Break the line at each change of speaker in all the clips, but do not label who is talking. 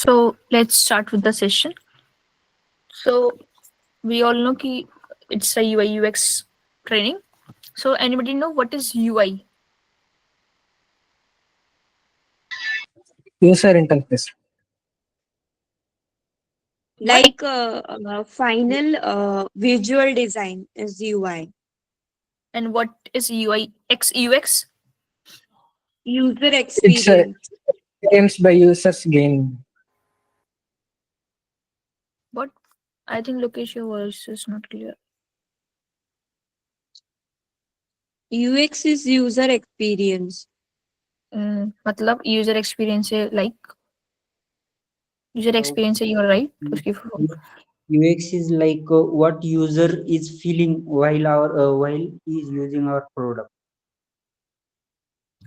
So let's start with the session. So we all know कि it's a UI UX training. So anybody know what is UI?
User interface.
Like final visual design is UI.
And what is UI X UX?
User
It's
experience.
experience by users gain.
What? I think Lokesh, your voice is not clear.
UX is user experience.
मतलब user experience है like user experience है you're right. उसकी
UX is like what user is feeling while he is using our product.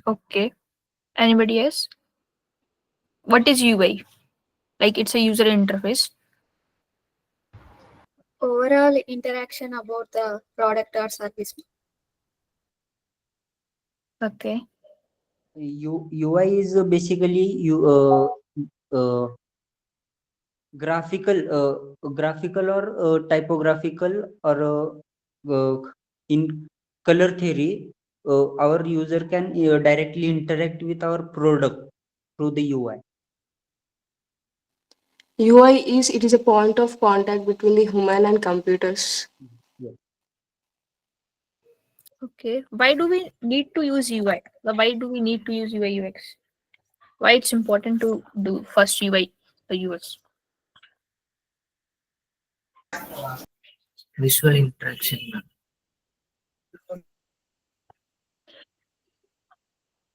Okay. Anybody else? What is UI? Like it's a user interface.
Overall interaction about the product or service.
Okay.
UI is basically graphical or typographical or in color theory, our user can directly interact with our product through the UI.
UI is a point of contact between the human and computers.
Okay. Why do we need to use UI? Why do we need to use UI UX? Why it's important to do first UI or UX?
Visual interaction.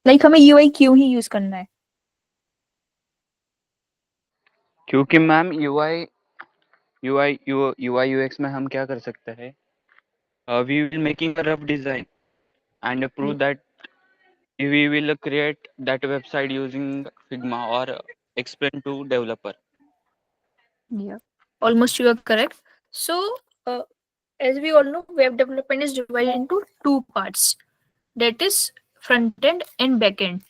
Like हमें UI क्यों ही use करना है?
क्योंकि ma'am UI UX में हम क्या कर सकते हैं? We will making a rough design and prove that we will create that website using Figma or explain to developer.
Yeah, almost you are correct. So, as we all know, web development is divided into two parts. That is front end and back end.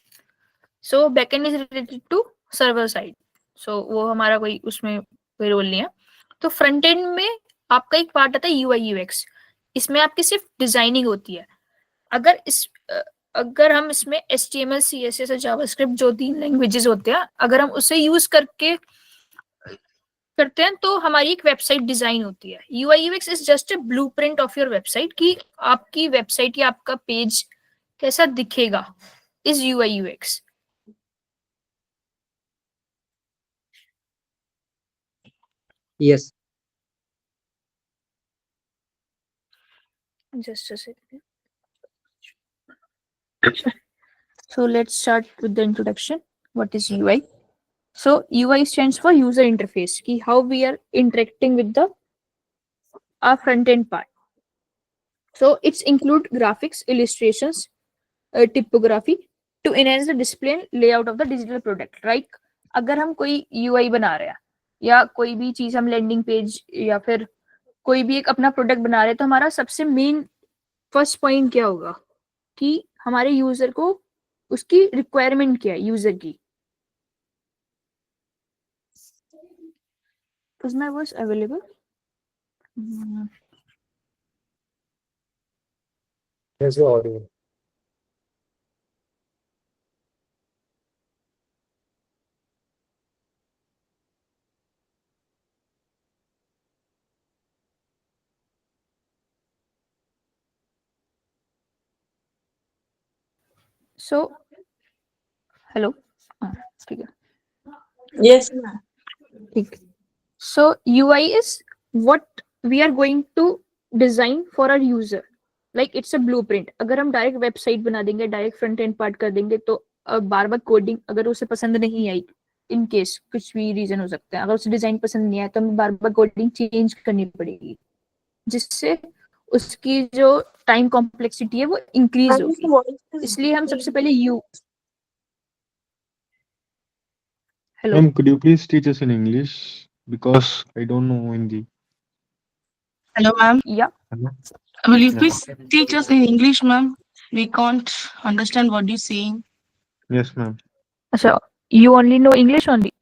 So, back end is related to server side. So, वो हमारा कोई उसमें कोई role नहीं है. तो front end में आपका एक पार्ट आता है UI UX. इसमें आपकी सिर्फ डिजाइनिंग होती है. अगर हम इसमें HTML CSS और जावास्क्रिप्ट जो 3 लैंग्वेजेस होते हैं, अगर हम उसे यूज करते हैं तो हमारी एक वेबसाइट डिजाइन होती है. UI UX is just a blueprint of your website कि आपकी वेबसाइट या आपका पेज कैसा दिखेगा is UI UX.
Yes.
Just a second. So let's start with the introduction. What is UI? So UI stands for user interface, ki how we are interacting with our front end part. So it's include graphics, illustrations, typography to enhance the display and layout of the digital product. Right? अगर हम कोई UI बना रहे हैं या कोई भी चीज हम लैंडिंग पेज या फिर कोई भी एक अपना प्रोडक्ट बना रहे हैं तो हमारा सबसे मेन फर्स्ट पॉइंट क्या होगा कि हमारे यूजर को उसकी रिक्वायरमेंट क्या है यूजर की. Is my voice available?
Yes, you are audible.
So, hello. ठीक है.
Yes, ma'am.
ठीक. So UI is what we are going to design for our user. Like it's a blueprint. अगर हम डायरेक्ट वेबसाइट बना देंगे, direct front end part कर देंगे तो बार बार कोडिंग अगर उसे पसंद नहीं आई, इन केस कुछ भी रीजन हो सकता है, अगर उसे डिजाइन पसंद नहीं आया तो हमें बार बार कोडिंग चेंज करनी पड़ेगी जिससे उसकी जो टाइम कॉम्प्लेक्सिटी है वो इंक्रीज होगी. इसलिए हम सबसे पहले Hello.
Ma'am, could you please teach us in English because I don't know Hindi.
Hello, ma'am.
Yeah.
Hello?
Will you
Yeah.
please teach us in English, ma'am? We can't understand what you're saying.
Yes, ma'am.
So you only know English only.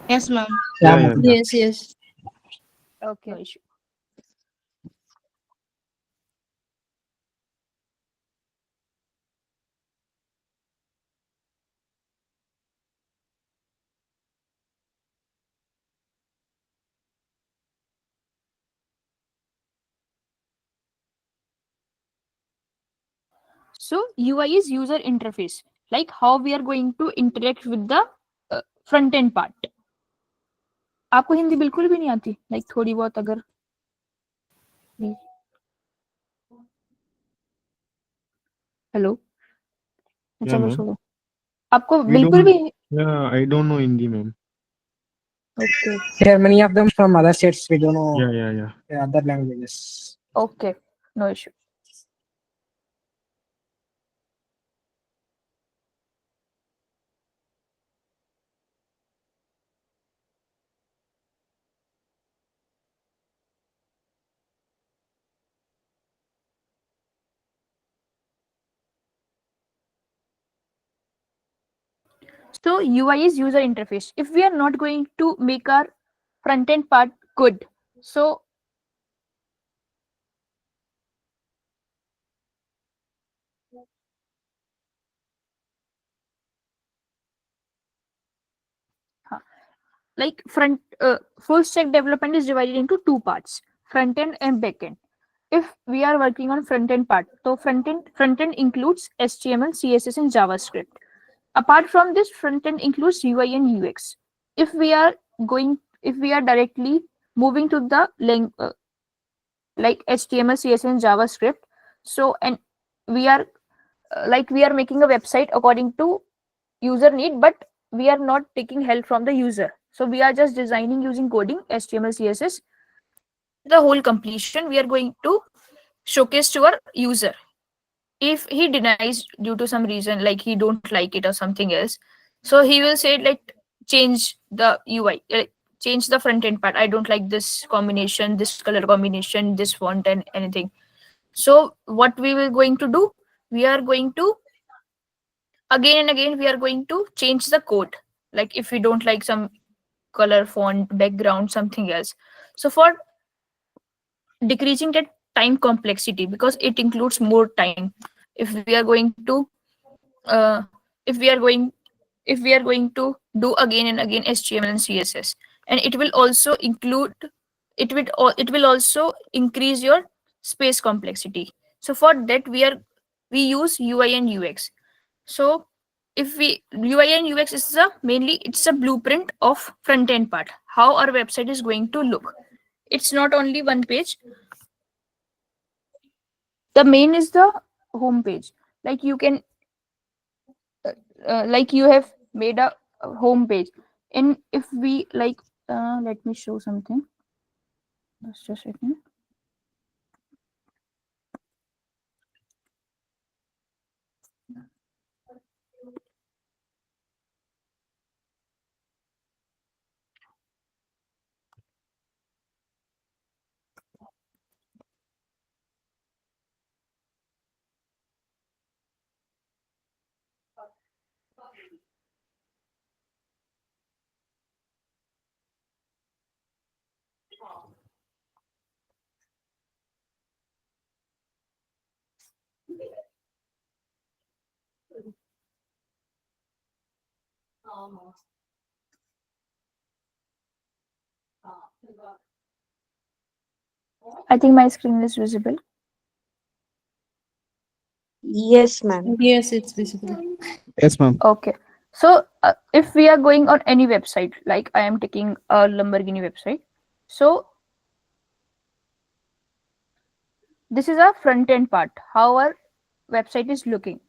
Yes, ma'am.
Yeah, yeah, yeah.
Yes.
Okay, no issue. So UI is user interface, like how we are going to interact with the front end part. आपको हिंदी बिल्कुल भी नहीं आती, like थोड़ी बहुत अगर hello
Yeah,
चलो
ma'am.
छोड़ो आपको
We
बिल्कुल
don't.
भी
Yeah, I don't know Hindi, ma'am.
Okay
There are many of them from other states. We don't know
Yeah, yeah, yeah.
the other languages.
Okay no issue So UI is user interface. If we are not going to make our front end part good, so like full stack development is divided into two parts: front end and back end. If we are working on front end part, so front end includes HTML, CSS, and JavaScript. Apart from this, front end includes UI and UX. If we are if we are directly moving to the like HTML, CSS, and JavaScript, so and we are we are making a website according to user need, but we are not taking help from the user. So we are just designing using coding, HTML, CSS. The whole completion we are going to showcase to our user. If he denies due to some reason, like he don't like it or something else, so he will say like change the UI, change the front end part. I don't like this combination, this color combination, this font and anything. So what we will going to do, we are going to again and again we are going to change the code, like if we don't like some color, font, background, something else. So for decreasing that time complexity, because it includes more time, if we are going to uh, if we are going if we are going to do again and again HTML and CSS, and it will also include it will also increase your space complexity. So for that we use UI and UX. So if we UI and UX is a mainly it's a blueprint of front end part, how our website is going to look. It's not only one page. The main is the home page. Like you can like you have made a home page, and if we let me show something. Just a second. I think my screen is visible.
Yes, ma'am.
Yes, it's visible.
Yes, ma'am.
Okay. So if we are going on any website, like I am taking a Lamborghini website, so this is our front end part, how our website is looking.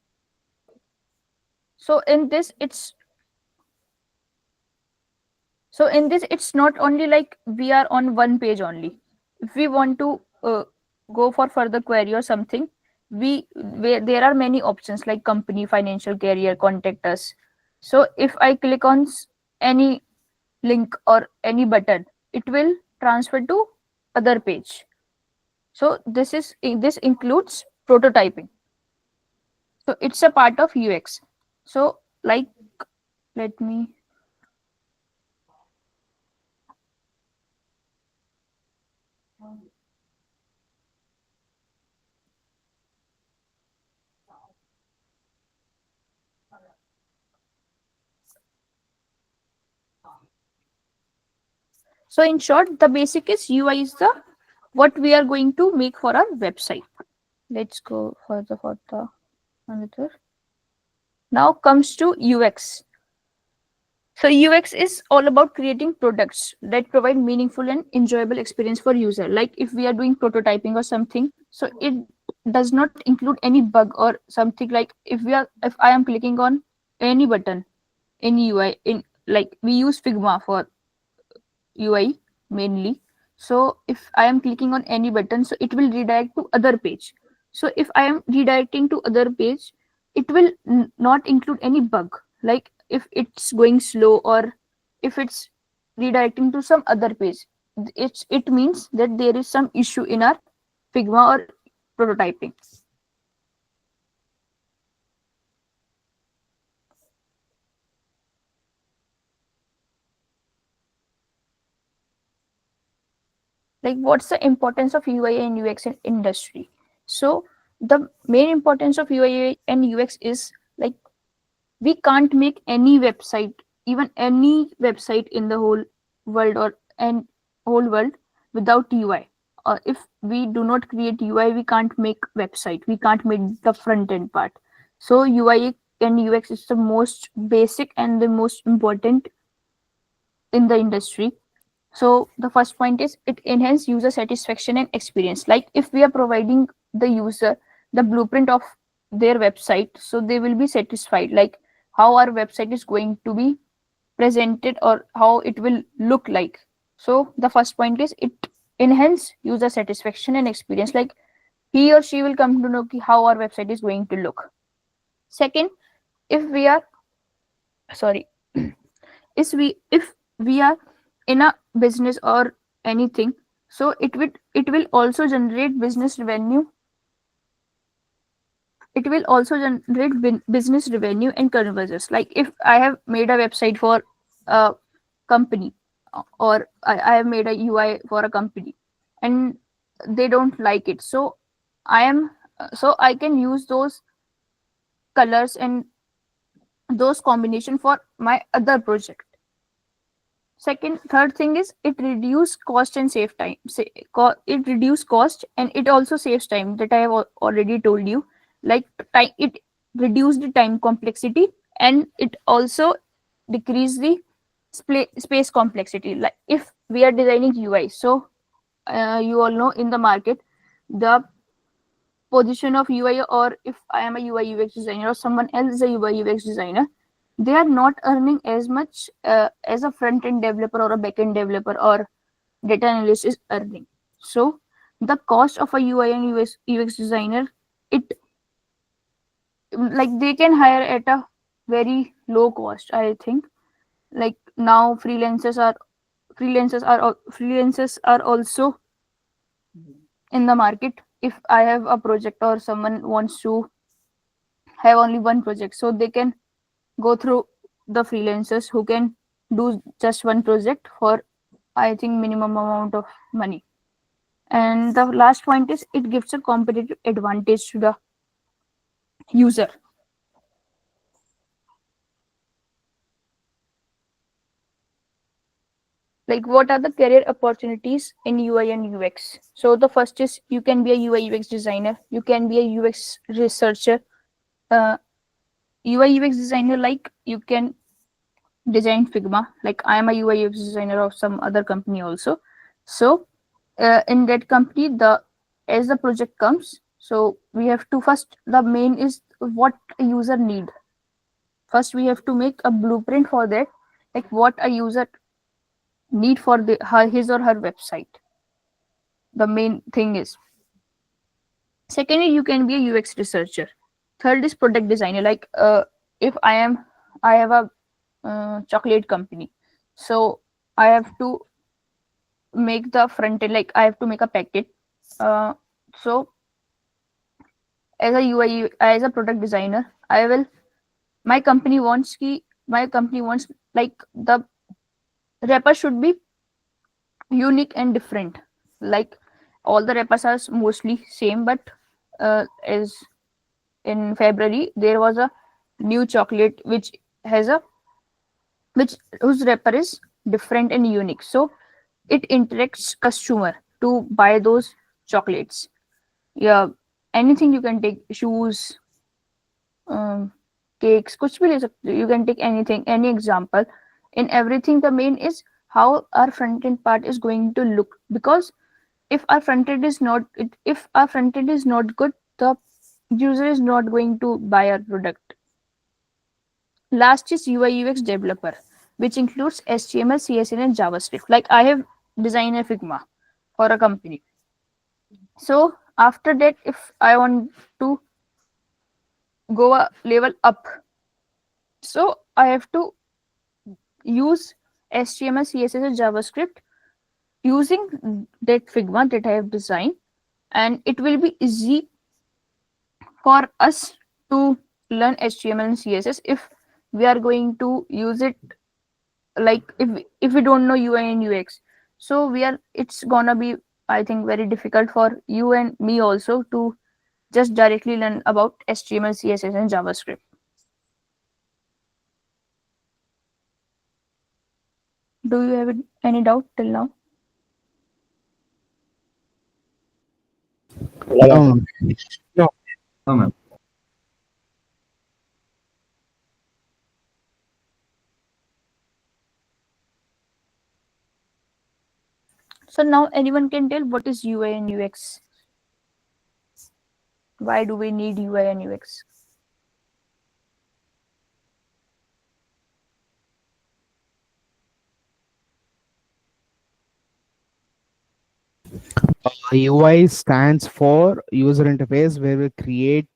So in this it's not only like we are on one page only. If we want to go for further query or something, there are many options like company, financial, career, contact us. So if I click on any link or any button, it will transfer to other page. So this includes prototyping. So it's a part of UX. So like let me So in short, the basic is UI is the what we are going to make for our website. Let's go further for the another. Now comes to UX. So UX is all about creating products that provide meaningful and enjoyable experience for user. Like if we are doing prototyping or something, so it does not include any bug or something. Like if I am clicking on any button in UI, in like we use Figma for UI mainly. So if I am clicking on any button, so it will redirect to other page. So if I am redirecting to other page, it will not include any bug. Like if it's going slow or if it's redirecting to some other page, it means that there is some issue in our Figma or prototyping. Like what's the importance of UI and UX in industry? So the main importance of UI and UX is like we can't make any website, even any website in the whole world or and whole world without UI. If we do not create UI, we can't make website, we can't make the front end part. So UI and UX is the most basic and the most important in the industry. So the first point is it enhances user satisfaction and experience. Like if we are providing the user the blueprint of their website, so they will be satisfied like how our website is going to be presented or how it will look like. So the first point is it enhance user satisfaction and experience. Like he or she will come to know how our website is going to look. Second, if we are sorry, if we are in a business or anything, so it will also generate business revenue. It will also generate business revenue and conversions. Like if I have made a website for a company or I have made a UI for a company and they don't like it, so I can use those colors and those combination for my other project. Third thing is it reduce cost and save time. It reduce cost and it also saves time that I have already told you. Like time, it reduce the time complexity and it also decrease the space complexity. Like if we are designing UI, so you all know in the market the position of UI, or if I am a UI UX designer or someone else is a UI UX designer, they are not earning as much as a front end developer or a back end developer or data analyst is earning. So the cost of a UI and UX designer, it like they can hire at a very low cost, I think. Like now freelancers are also in the market. If I have a project or someone wants to have only one project, so they can go through the freelancers who can do just one project for I think minimum amount of money. And the last point is it gives a competitive advantage to the user. Like what are the career opportunities in UI and UX? So the first is you can be a UI UX designer, you can be a UX researcher. UI UX designer, like you can design Figma. Like I am a UI UX designer of some other company also. So in that company, as the project comes, so we have to first, the main is what a user need. First we have to make a blueprint for that, like what a user need for his or her website. The main thing is. Secondly, you can be a UX researcher. Third is product designer. Like if I have a chocolate company, so I have to make the front end, like I have to make a packet. So as a UI, as a product designer, my company wants like the wrapper should be unique and different. Like all the wrappers are mostly same, but as in February there was a new chocolate which whose wrapper is different and unique. So it interacts customer to buy those chocolates. Yeah, anything you can take, shoes, um, cakes, कुछ भी ले सकते हो. You can take anything, any example. In everything, the main is how our front end part is going to look. Because if our front end is not, if our front end is not good, the user is not going to buy our product. Last is UI UX developer, which includes HTML, CSS, and JavaScript. Like I have designed a Figma for a company. So after that, if I want to go a level up, so I have to use HTML, CSS, and JavaScript using that Figma that I have designed, and it will be easy for us to learn HTML and CSS if we are going to use it. Like if we don't know UI and UX, so we are, it's gonna be, I think, very difficult for you and me also to just directly learn about HTML, CSS, and JavaScript. Do you have any doubt till now?
No, ma'am.
No.
No, ma'am.
So now anyone can tell what is UI and UX? Why do we need UI and UX?
UI stands for user interface, where we create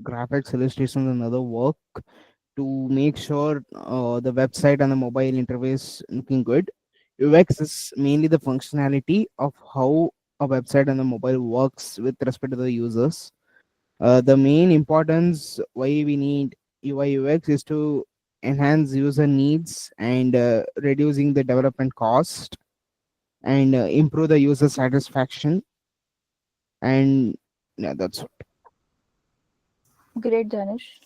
graphics, illustrations, and other work to make sure the website and the mobile interface looking good. UX is mainly the functionality of how a website and the mobile works with respect to the users. The main importance why we need UI UX is to enhance user needs and reducing the development cost and improve the user satisfaction. And yeah, that's it.
Great, Danish.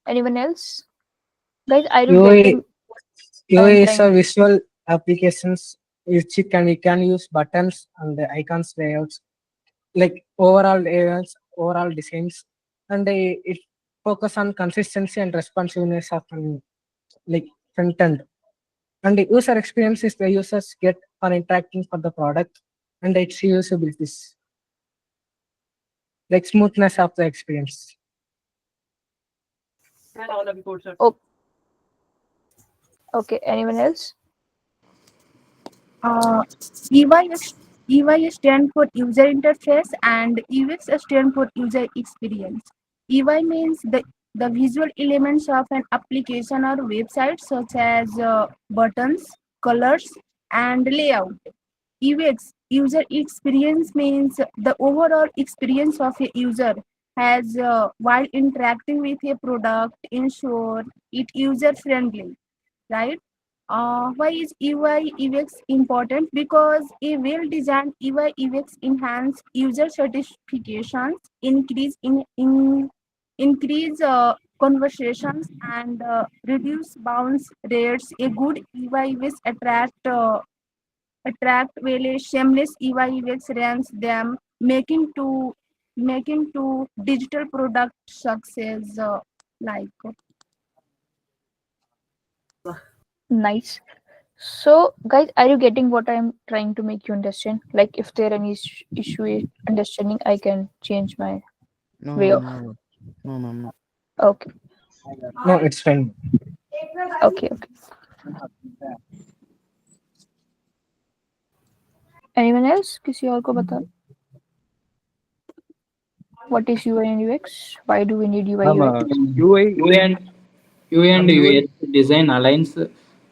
Anyone else? Guys, are you
UI,
getting what
UI
I'm
is a
trying?
visual applications which we can use buttons and the icons layouts, like overall layouts, overall designs, and it focus on consistency and responsiveness of like front end. And the user experience is the users get for interacting for the product, and its usability, like smoothness of the experience.
Oh, okay. Anyone else?
Uh, EY stand for user interface and UX stand for user experience. EY means the visual elements of an application or website, such as buttons, colors, and layout. UX, user experience, means the overall experience of a user has while interacting with a product, ensure it user friendly, right? Why is UI UX important? Because a well-designed UI UX enhance user certifications, increase conversations, and reduce bounce rates. A good UI UX attract well, a shameless UI UX runs them, making to digital product success. Like
Nice. So, guys, are you getting what I'm trying to make you understand? Like, if there any issue with understanding, I can change my
No,
way of.
no, no, no, no.
Okay,
No, it's fine.
okay, okay. Anyone else? किसी और को बता. What is UI and UX? Why do we need UI UX?
UI and UX design aligns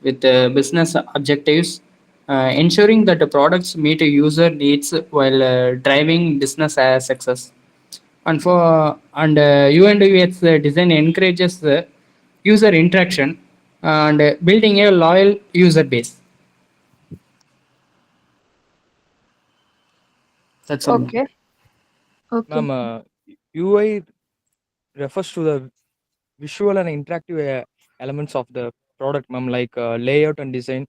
with business objectives, ensuring that the products meet user needs while driving business success. And UI and UX design encourages user interaction and building a loyal user base. That's all.
Okay, okay.
Ma'am, UI refers to the visual and interactive elements of the product, ma'am, like layout and design.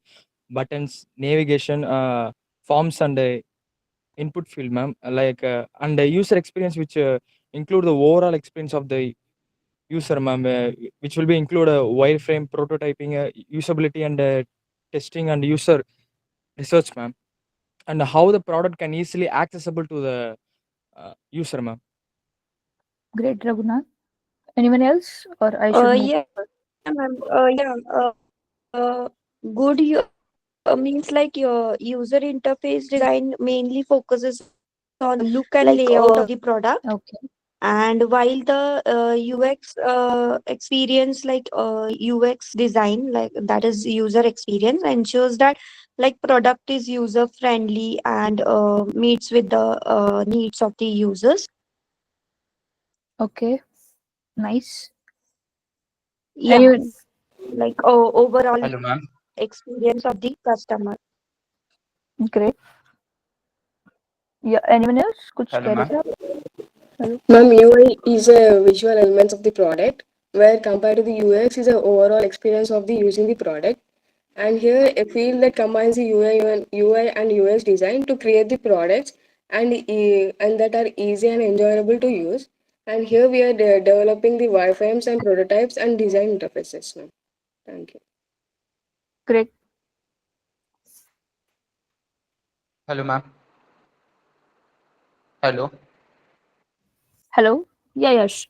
buttons, navigation, forms, and input field, ma'am. And the user experience, which include the overall experience of the user, ma'am, which will be include a wireframe, prototyping, usability, and testing, and user research, ma'am. And how the product can easily accessible to the user, ma'am.
Great, Raghunath. Anyone else, or I should move?
Yeah, ma'am. Good means like your user interface design mainly focuses on look and layout of the product.
Okay.
And while the UX experience, like UX design, like that is user experience, ensures that like product is user friendly and meets with the needs of the users.
Okay. Nice.
Yeah,
Anyone?
like overall
Hello, ma'am.
experience of the customer.
Great. Yeah. Anyone else? Could
Hello,
carry
ma'am.
it up? Hello.
Ma'am, UI is a visual elements of the product, where compared to the UX is a overall experience of the using the product. And here a field that combines the UI and UX design to create the products and that are easy and enjoyable to use. And here we are developing the wireframes and prototypes and design interfaces, ma'am. Thank you.
Great.
Hello, ma'am. Hello.
Hello. Yeah. Yes.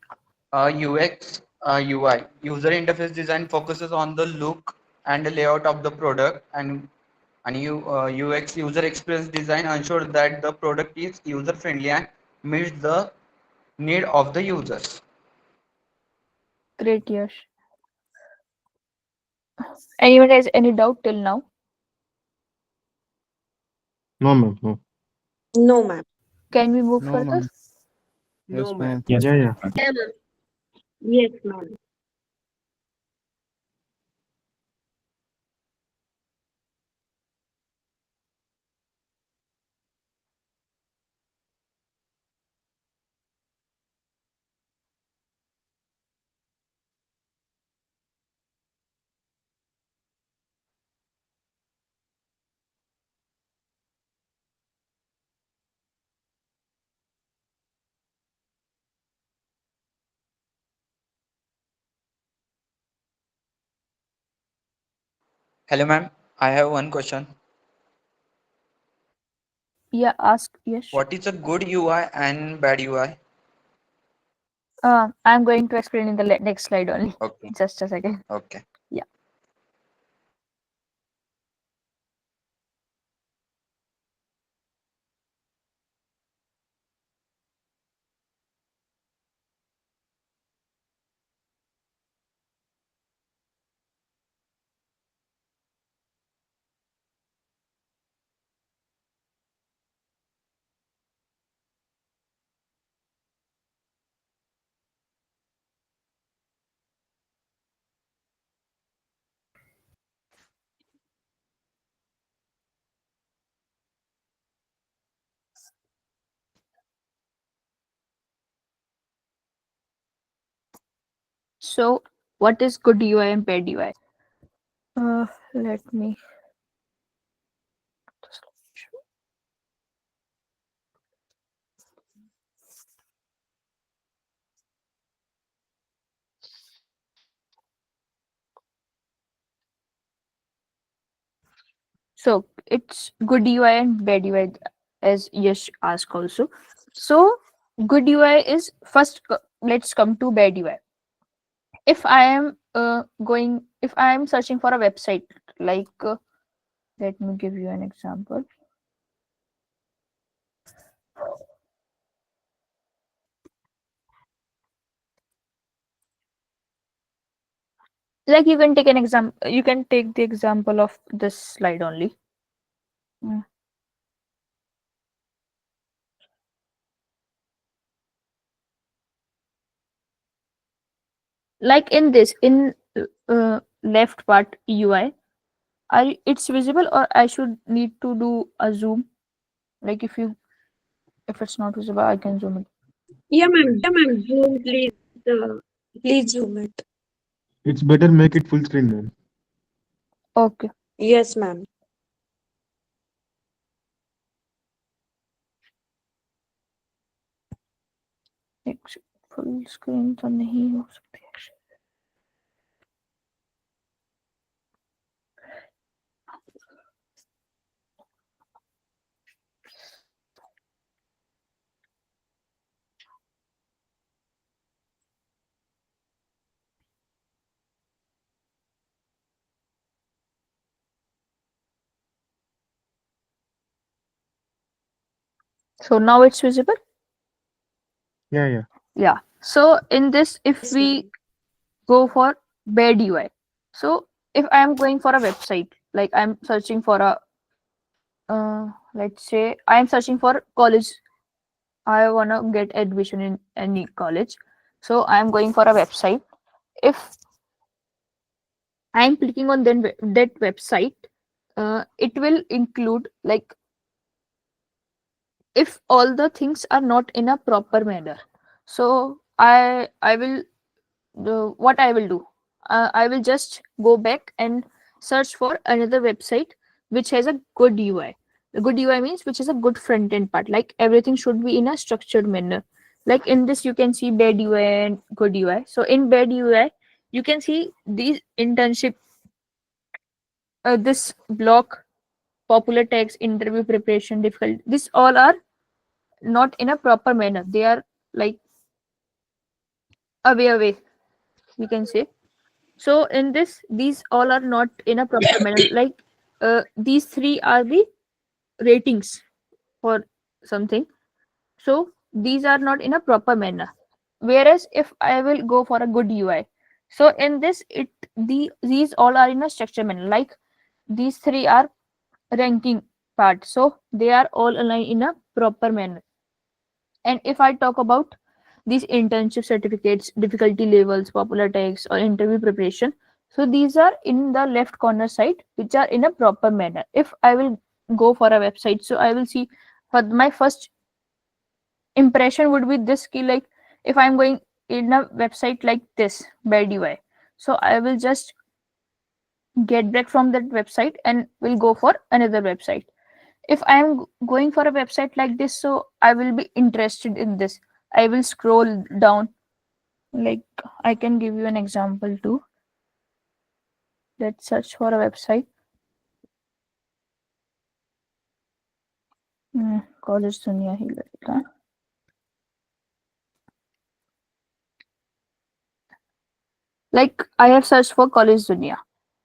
UX, UI, user interface design focuses on the look and the layout of the product, and UX, user experience design, ensure that the product is user friendly and meets the need of the users.
Great. Yes. Anyone has any doubt till now?
No, ma'am. No.
No, ma'am.
Can we move
No,
further?
ma'am.
No,
Yes,
ma'am.
ma'am.
Yeah, yeah.
Yeah, ma'am. Yes, ma'am.
Hello, ma'am. I have one question.
Yeah. Ask. Yes.
What is a good UI and bad UI?
I'm going to explain in the next slide only.
Okay.
Just a second.
Okay.
Yeah. So, what is good UI and bad UI? Let me. So it's good UI and bad UI, as Yash asked also. So good UI is first. Let's come to bad UI. If I am if I am searching for a website, like let me give you an example. Like you can take an example. You can take the example of this slide only. Mm. Like in this, in left part UI, it's visible, or I should need to do a zoom? Like if it's not visible, I can zoom it.
Yeah, ma'am. Yeah, ma'am. Zoom, please. Please zoom it.
It's better make it full screen, ma'am.
Okay.
Yes, ma'am.
Full screen तो नहीं हो सकती है. So now it's visible.
Yeah.
Yeah. So in this, if we go for bad UI, so if I am going for a website, like I'm searching for a, let's say I am searching for college. I wanna get admission in any college, so I am going for a website. If I am clicking on that website, it will include like if all the things are not in a proper manner. So I will what I will do, I will just go back and search for another website which has a good UI. The good UI means which is a good front end part. Like everything should be in a structured manner. Like in this, you can see bad UI and good UI. So in bad UI, you can see these internship, this block, popular tags, interview preparation, difficult. This all are not in a proper manner. They are like away, you can say. So in this, these all are not in a proper manner. Like these three are the ratings for something. So these are not in a proper manner. Whereas if I will go for a good UI, so in this, these all are in a structure manner. Like these three are ranking part. So they are all aligned in a proper manner. And if I talk about these internship certificates, difficulty levels, popular tags, or interview preparation, so these are in the left corner side, which are in a proper manner. If I will go for a website, so I will see for my first impression would be this key. Like if I'm going in a website like this, bad UI, so I will just get back from that website and will go for another website. If I am going for a website like this, so I will be interested in this. I will scroll down. Like I can give you an example too. Let's search for a website. College Dunia ही लगता है. Like I have searched for College Dunia.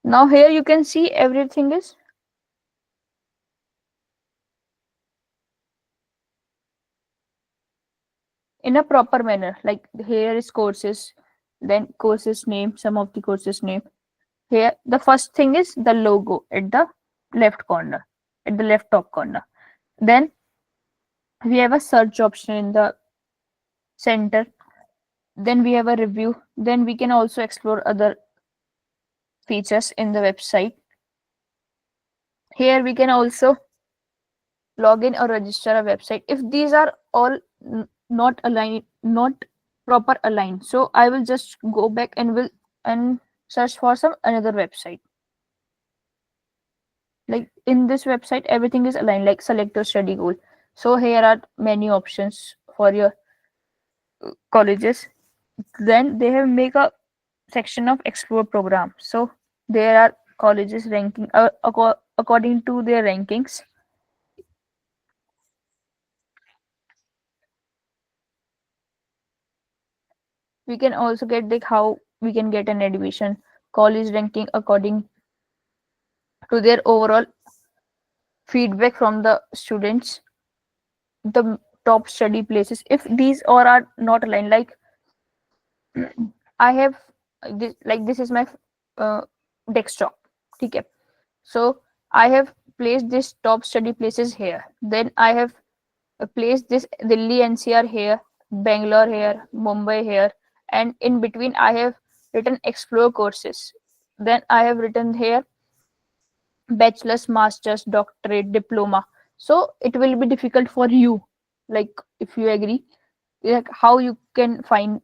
Now here you can see everything is in a proper manner. Like here is courses, then courses name, some of the courses name. Here the first thing is the logo at the left corner, at the left top corner. Then we have a search option in the center. Then we have a review. Then we can also explore other features in the website. Here we can also log in or register a website. If these are all not aligned, not proper aligned, so I will just go back and will and search for some another website. Like in this website, everything is aligned. Like select your study goal. So here are many options for your colleges. Then they have make a section of explore program. So there are colleges ranking according to their rankings. We can also get like how we can get an admission, college ranking according to their overall feedback from the students, the top study places. If these all are not aligned, like I have this, like this is my desktop. Okay. So I have placed this top study places here. Then I have placed this Delhi NCR here, Bangalore here, Mumbai here, and in between I have written explore courses. Then I have written here bachelor's, master's, doctorate, diploma. So it will be difficult for you, like if you agree, like how you can find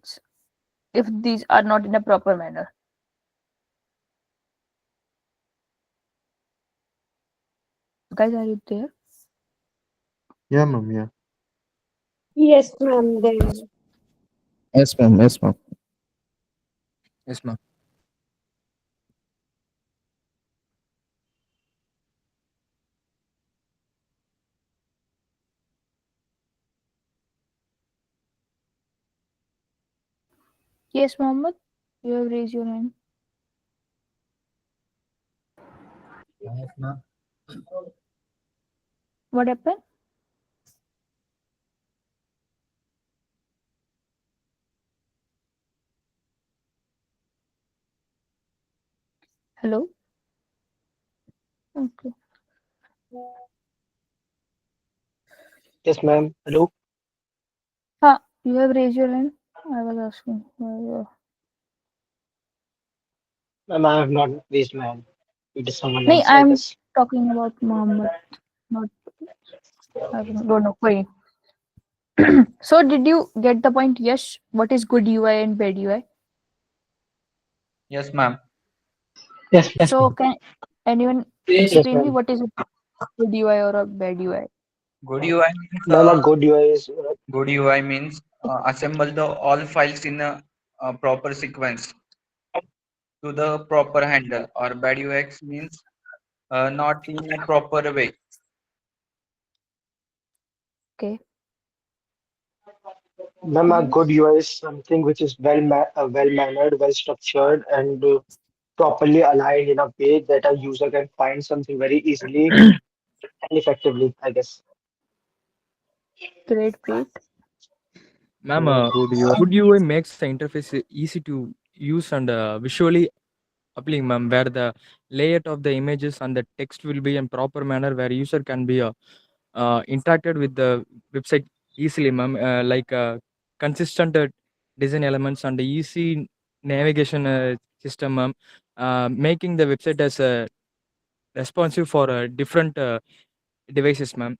if these are not in a proper manner. Guys, are you there?
Yeah, ma'am. Yeah.
Yes, ma'am. There.
Yes, ma'am. Yes, ma'am.
Yes, ma'am.
Yes, Mohammed, you have raised your hand.
Yes, ma'am.
What happened? Hello? Okay.
Yes, ma'am. Hello.
You have raised your hand. I was asking.
Ma'am, I have not raised my hand. It is someone
No,
else, I
I'm
guess.
talking about Mohammed. Not, I don't know. Wait. So, did you get the point? Yes. What is good UI and bad UI?
Yes, ma'am.
Yes,
So, can anyone
yes,
explain me
ma'am.
what is a good UI or a bad UI?
Good UI means
Ma'am, a good UI is
assemble the all files in a proper sequence to the proper handle, or bad UX means not in a proper way.
Okay.
ma'am, a
Yes.
good UI is something which is well mannered, well structured, and properly aligned in a way that a user can find something very easily and effectively, I guess.
Great, great.
Ma'am,
Good UI.
good UI makes the interface easy to use and visually appealing, ma'am, where the layout of the images and the text will be in proper manner where user can be interacted with the website easily, ma'am, like consistent design elements and easy navigation system, ma'am, making the website as responsive for different devices, ma'am.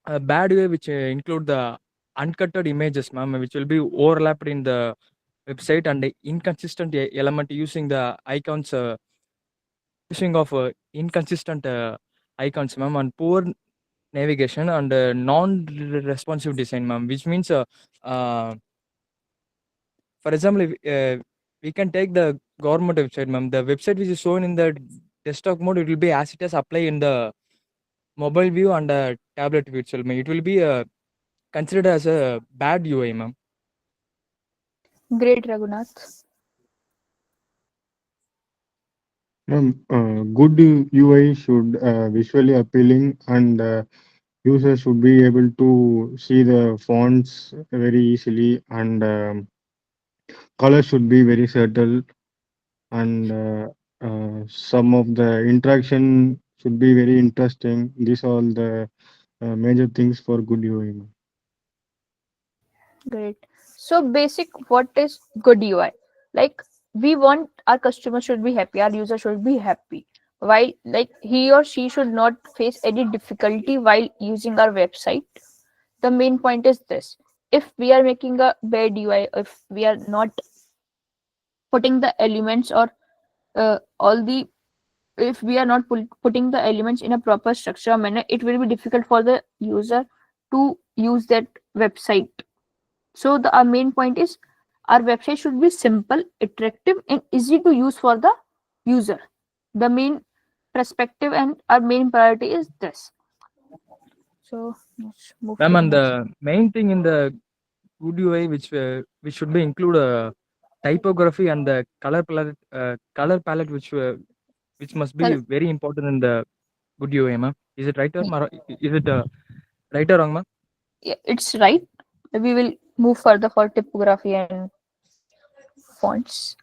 A bad way which include the uncutted images, ma'am, which will be overlapped in the website and the inconsistent element using the icons, using of inconsistent icons, ma'am, and poor navigation and non-responsive design, ma'am, which means, for example, if, we can take the government website, ma'am. The website which is shown in the desktop mode, it will be as it is apply in the mobile view and tablet view itself, ma'am. It will be considered as a bad UI, ma'am.
Great, Raghunath.
Ma'am, good UI should visually appealing and users should be able to see the fonts very easily and color should be very subtle and some of the interaction should be very interesting. These are all the major things for good UI.
Great. So basic, what is good UI? Like we want our customer should be happy, our user should be happy. While like he or she should not face any difficulty while using our website. The main point is this. If we are making a bad UI, if we are not putting the elements or all the if we are not putting the elements in a proper structure manner, it will be difficult for the user to use that website. So our main point is our website should be simple, attractive, and easy to use for the user. The main perspective and our main priority is this. So let's move
Ma'am,
to the
and
next.
the main thing in the good UI which should be include a typography and the color palette which must be
Well,
very important in the good UI, ma'am. Is it right or is it right or wrong, ma'am?
yeah, it's right. We will move further for typography and fonts.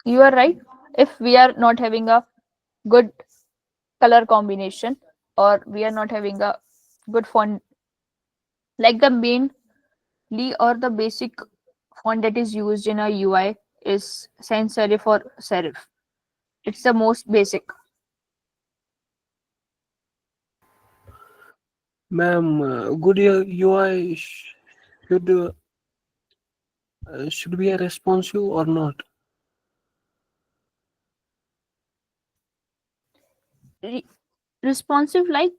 You are right. If we are not having a good color combination or we are not having a good font, like the mainly or the basic font that is used in a UI is sans serif or serif. It's the most basic.
Ma'am, good UI should be a responsive or not?
Responsive, like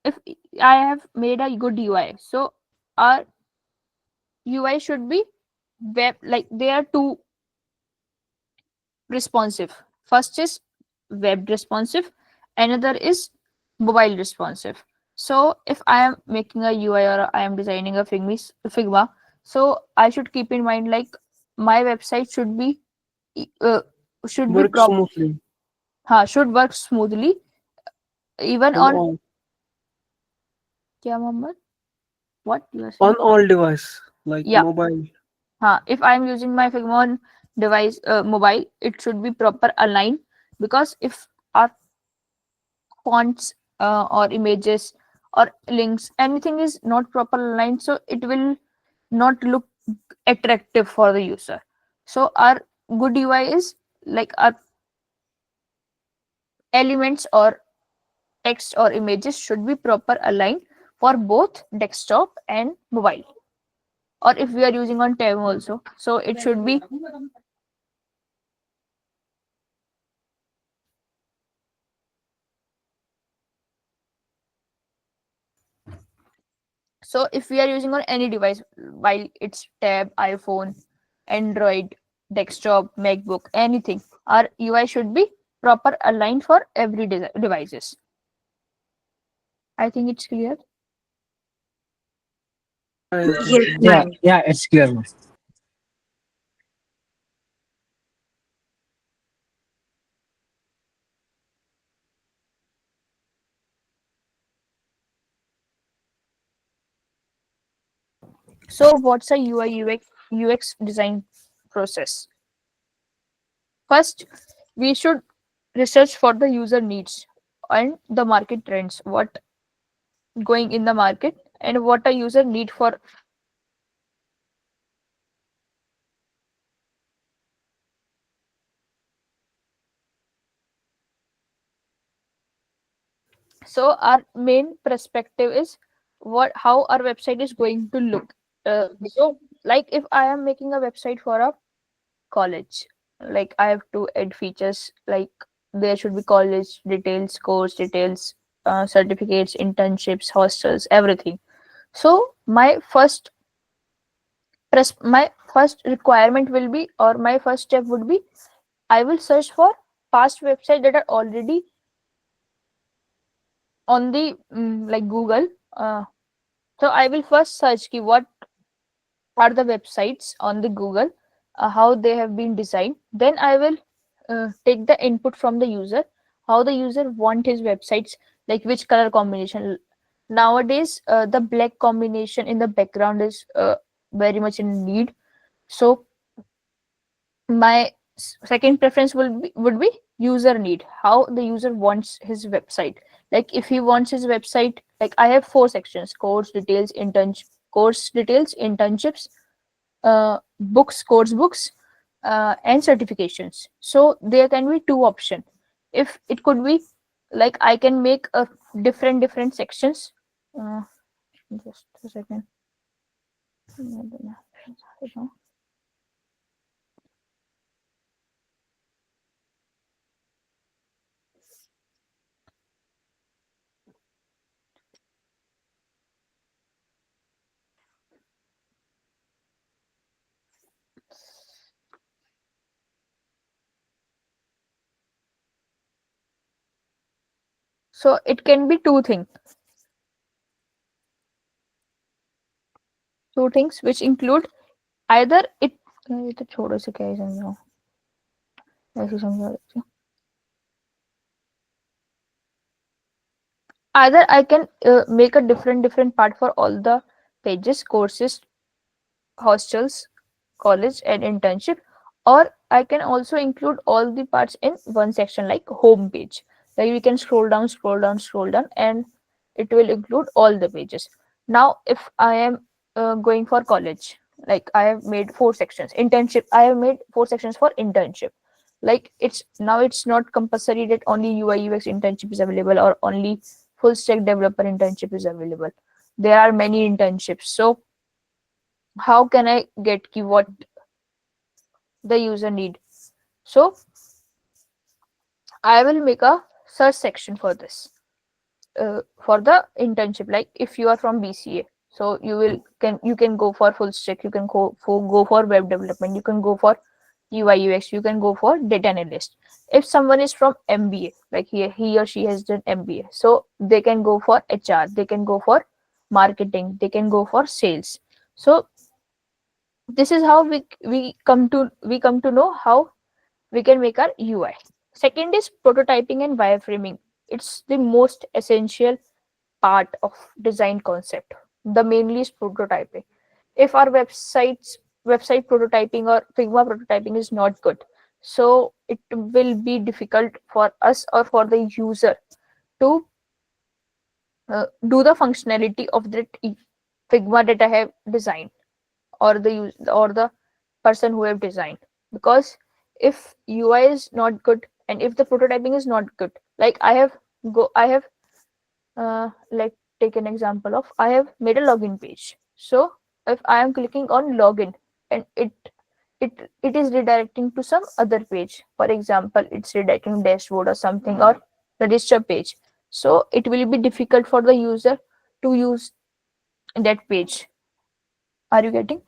if I have made a good UI, so our UI should be web, like they are two responsive. First is web responsive, another is mobile responsive. So if I am making a UI or I am designing a Figma, so I should keep in mind like my website should be uh, should be
Work
prop
smoothly
should work smoothly even
on
on
all
kya Mohammed? What you are
on
saying?
all device like
Yeah.
mobile.
If I am using my Figma on device mobile, it should be proper aligned, because if our fonts or images or links, anything is not proper aligned, so it will not look attractive for the user. So our good UI is like our elements or text or images should be proper aligned for both desktop and mobile, or if we are using on tab also, so it should be. So if we are using on any device, while it's tab, iPhone, Android, desktop, MacBook, anything, our UI should be proper aligned for every devices. I think it's clear.
Yes,
Yeah,
ma'am.
yeah, it's clear, ma'am.
So what's a UI UX design process? First, we should research for the user needs and the market trends, what going in the market and what a user need for. So our main perspective is what how our website is going to look. So like if I am making a website for a college, like I have to add features like there should be college details, course details, certificates, internships, hostels, everything. So my first requirement will be, or my first step would be, I will search for past websites that are already on the like Google. So I will first search ki what are the websites on the Google, how they have been designed. Then I will take the input from the user, how the user want his websites, like which color combination. Nowadays, the black combination in the background is very much in need. So my second preference would be user need, how the user wants his website. Like if he wants his website, like I have four sections: course details, internships, books, course books, and certifications. So there can be two options. If it could be like I can make a different sections. uh, just a second. So it can be two things which include either it ये तो छोड़ो से क्या ही समझाऊं, ऐसे समझा देती हूँ. Either I can make a different part for all the pages, courses, hostels, college, and internship, or I can also include all the parts in one section like home page. Like we can scroll down, and it will include all the pages. Now, if I am going for college, like I have made four sections. Internship, I have made four sections for internship. Like it's not compulsory that only UI UX internship is available or only full stack developer internship is available. There are many internships. So how can I get what the user need? So I will make a search section for this, for the internship. Like if you are from BCA, So you can go for full stack, you can go for web development, you can go for UI UX, you can go for data analyst. If someone is from MBA, like he or she has done MBA, so they can go for HR, they can go for marketing, they can go for sales. So this is how we come to know how we can make our UI. Second is prototyping and wireframing. It's the most essential part of design concept. The mainly is prototyping. If our website prototyping or Figma prototyping is not good, so it will be difficult for us or for the user to do the functionality of that Figma that I have designed, or the person who have designed. Because if UI is not good and if the prototyping is not good, like I have like take an example of, I have made a login page. So if I am clicking on login and it is redirecting to some other page, for example it's redirecting dashboard or something, or register page, so it will be difficult for the user to use that page. Are you getting?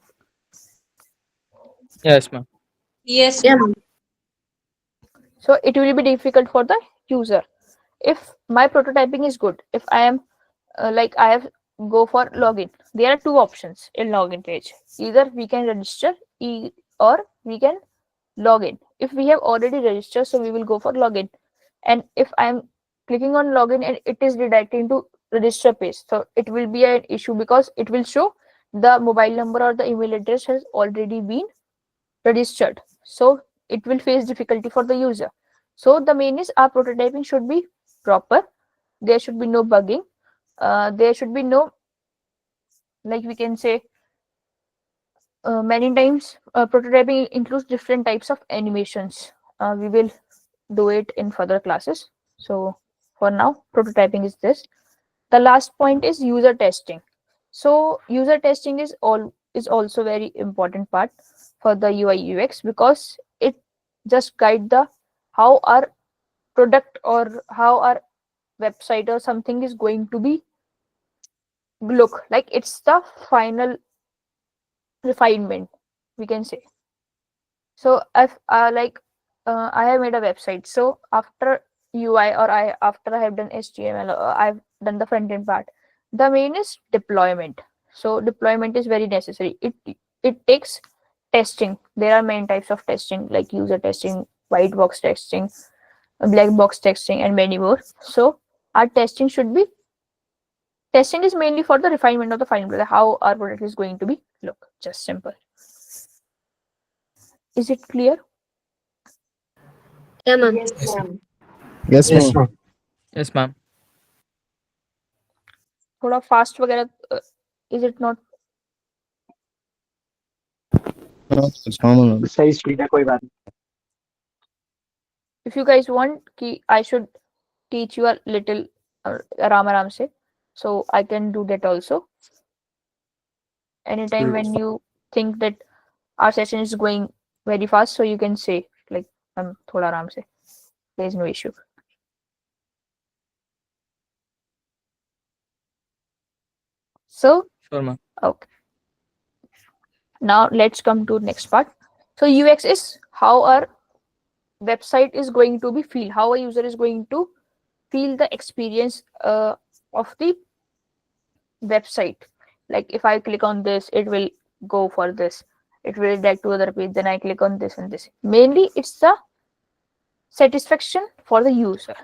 Yes, ma'am.
Yes,
Yeah,
ma'am.
So it will be difficult for the user. If my prototyping is good, if I am like I have go for login, there are two options in login page. Either we can register or we can log in. If we have already registered, so we will go for login. And if I am clicking on login and it is redirecting to register page, so it will be an issue because it will show the mobile number or the email address has already been registered. So it will face difficulty for the user. So the main is our prototyping should be proper. There should be no bugging. There should be no, like we can say, many times prototyping includes different types of animations. We will do it in further classes. So for now, prototyping is this. The last point is user testing. So user testing is also very important part for the UI UX, because it just guide the how our product or how our website or something is going to be look like. It's the final refinement, we can say. So if I have made a website, so after UI or after I have done HTML, I've done the front end part, the main is deployment. So deployment is very necessary. It takes testing. There are many types of testing, like user testing, white box testing, black box testing, and many more. So our testing is mainly for the refinement of the final product, how our product is going to be look. Just simple. Is it clear?
Yeah, ma'am.
Yes, ma'am.
Yes,
Yes,
ma'am.
ma'am.
Yes, ma'am.
थोड़ा fast वगैरह is it not?
No, it's normal, ma'am.
सही speed है कोई बात नहीं.
If you guys want कि I should teach you a little आराम से, so I can do that also. Anytime when you think that our session is going very fast, so you can say like थोड़ा आराम से. There is no issue. So
Sure, ma'am.
okay. Now let's come to next part. So UX is how our website is going to be feel, how a user is going to feel the experience of the website. Like if I click on this, it will go for this, it will redirect to other page, then I click on this and this. Mainly it's the satisfaction for the user.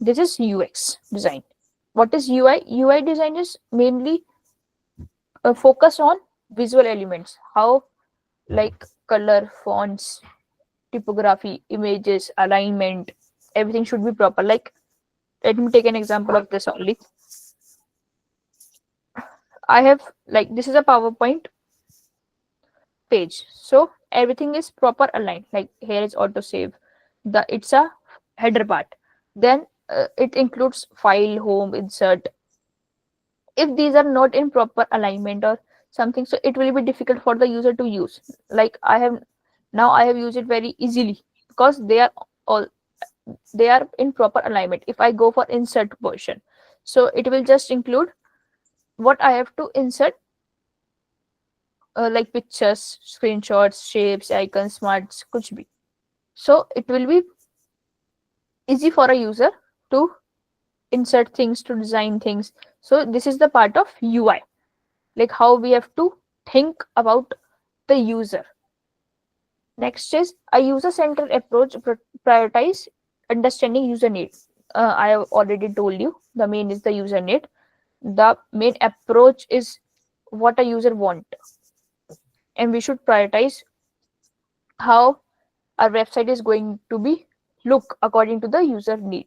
This is UX design. What is UI? UI design is mainly focus on visual elements, how like color, fonts, typography, images, alignment, everything should be proper. Like let me take an example of this only. I have like this is a PowerPoint page, so everything is proper aligned. Like here is auto save, it's a header part, then it includes file, home, insert. If these are not in proper alignment or something, so it will be difficult for the user to use. Like I have used it very easily because all they are in proper alignment. If I go for insert portion, so it will just include what I have to insert like pictures, screenshots, shapes, icons, smarts, kuch bhi. So it will be easy for a user to insert things, to design things. So this is the part of UI, like how we have to think about the user. Next is a user-centered approach, prioritize understanding user needs. I have already told you the main is the user need. The main approach is what a user want, and we should prioritize how our website is going to be look according to the user need.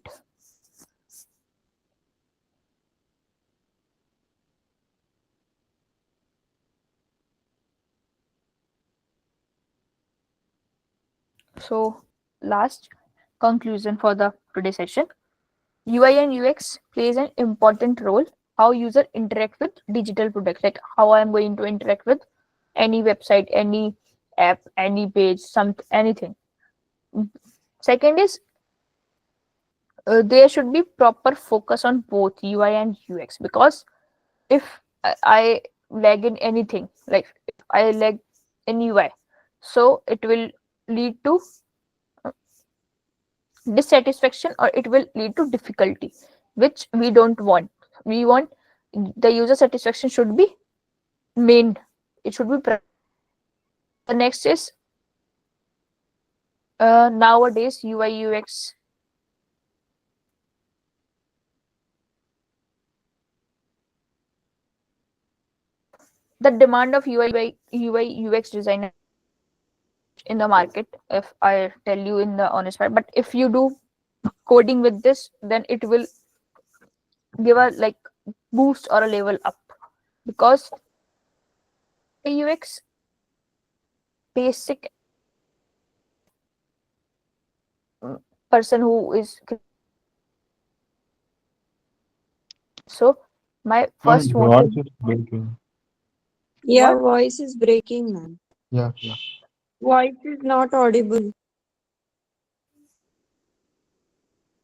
So last conclusion for the today session. UI and UX plays an important role how user interact with digital products, like how I am going to interact with any website, any app, any page, some anything. Second is there should be proper focus on both UI and UX, because if I lag in anything, like if I lag in UI, so it will lead to dissatisfaction or it will lead to difficulty, which we don't want. We want the user satisfaction should be main, it should be the next is nowadays UI UX the demand of UI UX designer in the market, if I tell you in the honest part. But if you do coding with this, then it will give a like boost or a level up, because UX basic person who is so my
Ma'am,
first
your
want
voice
is
is breaking.
Your
what
voice is breaking, ma'am.
Yeah, yeah.
Voice is not audible.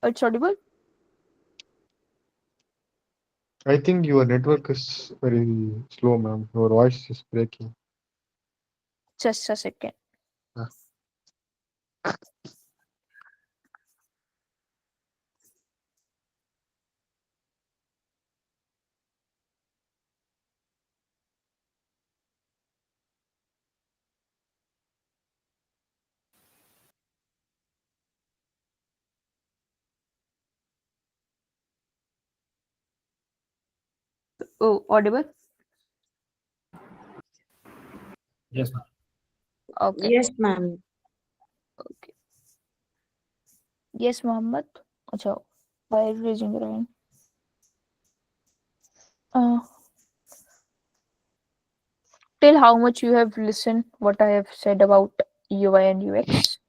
it's audible.
I think your network is very slow, ma'am. Your voice is breaking.
Just a second.
Yeah.
Oh, audible.
Yes, ma'am.
Okay.
Yes, ma'am.
Okay. Yes, Mohammed. Acha, why are you raising your hand? Uh, till how much you have listened what I have said about UI and UX?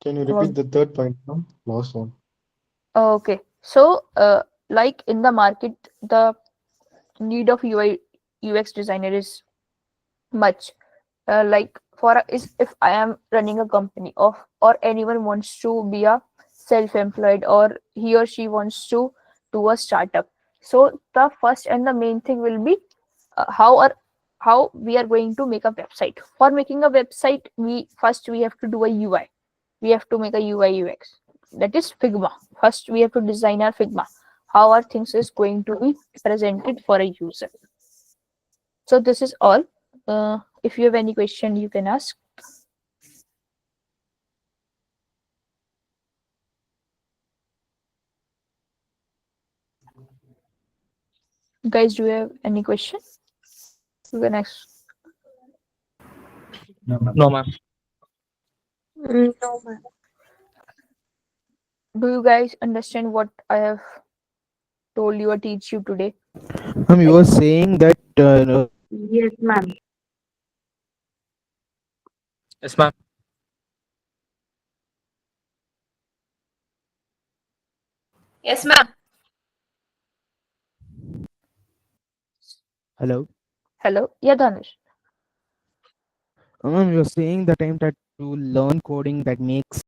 Can you
About
repeat the third point, ma'am? Last one.
okay. So, like in the market, the need of UI UX designer is much. Like for is if I am running a company of or anyone wants to be a self-employed or he or she wants to do a startup. So the first and the main thing will be how we are going to make a website. For making a website, we have to do a UI. We have to make a UI UX. That is Figma. First, we have to design our Figma. How our things is going to be presented for a user. So this is all. If you have any question, you can ask. Guys, do you have any question? You can ask.
No, ma'am.
No, ma'am.
Do you guys understand what I have told you or teach you today?
You
Like,
were saying that
Yes, ma'am.
Yes, ma'am.
Yes, ma'am.
hello.
hello, yeah, Dhanush.
You're saying the time that to learn coding that makes